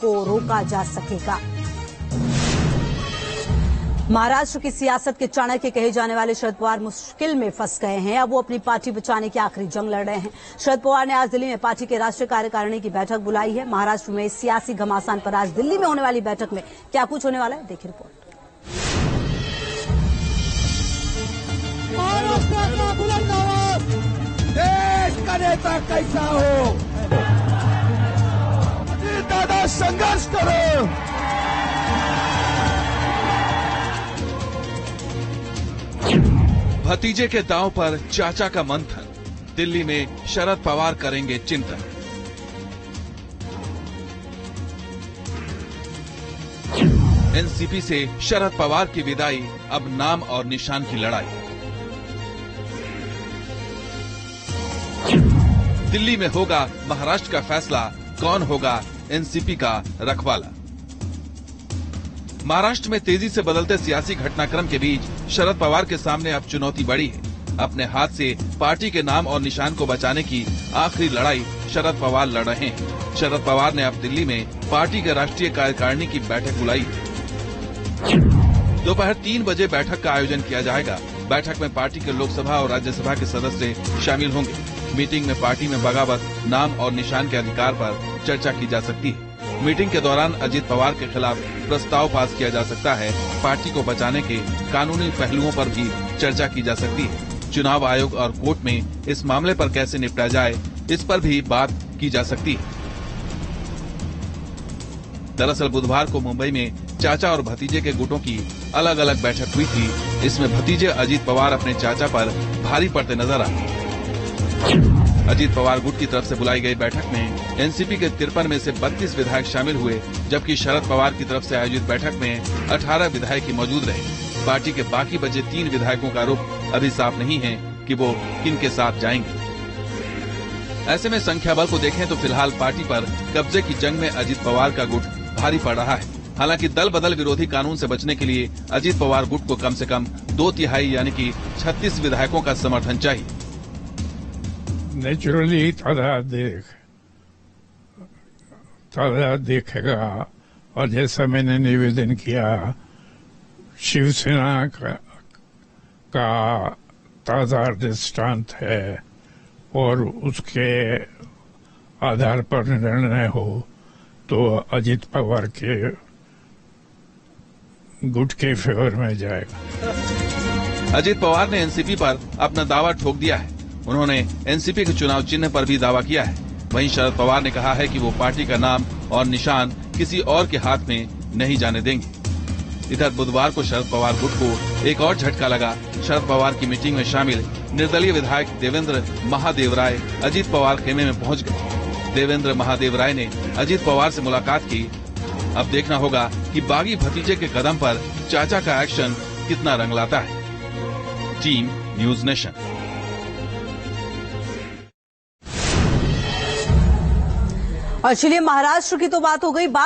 को रोका जा सकेगा। महाराष्ट्र की सियासत के चाणक्य कहे जाने वाले शरद पवार मुश्किल में फंस गए हैं। अब वो अपनी पार्टी बचाने की आखिरी जंग लड़ रहे हैं। शरद पवार ने आज दिल्ली में पार्टी के राष्ट्रीय कार्यकारिणी की बैठक बुलाई है। महाराष्ट्र में सियासी घमासान पर आज दिल्ली में होने वाली बैठक में क्या कुछ होने वाला है, देखिए रिपोर्ट। देश का नेता कैसा हो, दादा संघर्ष करो। भतीजे के दांव पर चाचा का मंथन, दिल्ली में शरद पवार करेंगे चिंतन। एनसीपी से शरद पवार की विदाई, अब नाम और निशान की लड़ाई। दिल्ली में होगा महाराष्ट्र का फैसला, कौन होगा एनसीपी का रखवाला। महाराष्ट्र में तेजी से बदलते सियासी घटनाक्रम के बीच शरद पवार के सामने अब चुनौती बड़ी है। अपने हाथ से पार्टी के नाम और निशान को बचाने की आखिरी लड़ाई शरद पवार लड़ रहे हैं। शरद पवार ने अब दिल्ली में पार्टी के राष्ट्रीय कार्यकारिणी की बैठक बुलाई। दोपहर 3 बजे बैठक का आयोजन किया जाएगा। बैठक में पार्टी के लोकसभा और राज्यसभा के सदस्य शामिल होंगे। मीटिंग में पार्टी में बगावत, नाम और निशान के अधिकार पर चर्चा की जा सकती है। मीटिंग के दौरान अजित पवार के खिलाफ प्रस्ताव पास किया जा सकता है। पार्टी को बचाने के कानूनी पहलुओं पर भी चर्चा की जा सकती है। चुनाव आयोग और कोर्ट में इस मामले पर कैसे निपटा जाए, इस पर भी बात की जा सकती है। दरअसल बुधवार को मुंबई में चाचा और भतीजे के गुटों की अलग अलग बैठक हुई थी। इसमें भतीजे अजित पवार अपने चाचा पर भारी पड़ते नजर आए। अजित पवार गुट की तरफ से बुलाई गई बैठक में एनसीपी के 53 में से 32 विधायक शामिल हुए, जबकि शरद पवार की तरफ से आयोजित बैठक में 18 विधायक ही मौजूद रहे। पार्टी के बाकी बचे 3 विधायकों का रुख अभी साफ नहीं है कि वो किन के साथ जाएंगे। ऐसे में संख्या बल को देखें तो फिलहाल पार्टी पर कब्जे की जंग में अजित पवार का गुट भारी पड़ रहा है। हालांकि दल बदल विरोधी कानून से बचने के लिए अजित पवार गुट को कम से कम 2/3 यानी कि 36 विधायकों का समर्थन चाहिए। नेचुरली तादाद देखेगा, और जैसा मैंने निवेदन किया, शिवसेना का तादाद दृष्टांत है और उसके आधार पर निर्णय हो तो अजित पवार के गुट के फेवर में जाएगा। अजित पवार ने एनसीपी पर अपना दावा ठोक दिया है। उन्होंने एनसीपी के चुनाव चिन्ह पर भी दावा किया है। वहीं शरद पवार ने कहा है कि वो पार्टी का नाम और निशान किसी और के हाथ में नहीं जाने देंगे। इधर बुधवार को शरद पवार गुट को एक और झटका लगा। शरद पवार की मीटिंग में शामिल निर्दलीय विधायक देवेंद्र महादेव राय अजित पवार खेमे में पहुंच गए। देवेंद्र महादेव राय ने अजित पवार से मुलाकात की। अब देखना होगा कि बागी भतीजे के कदम पर चाचा का एक्शन कितना रंग लाता है। Team news nation. और चलिए, महाराष्ट्र की तो बात हो गई। बात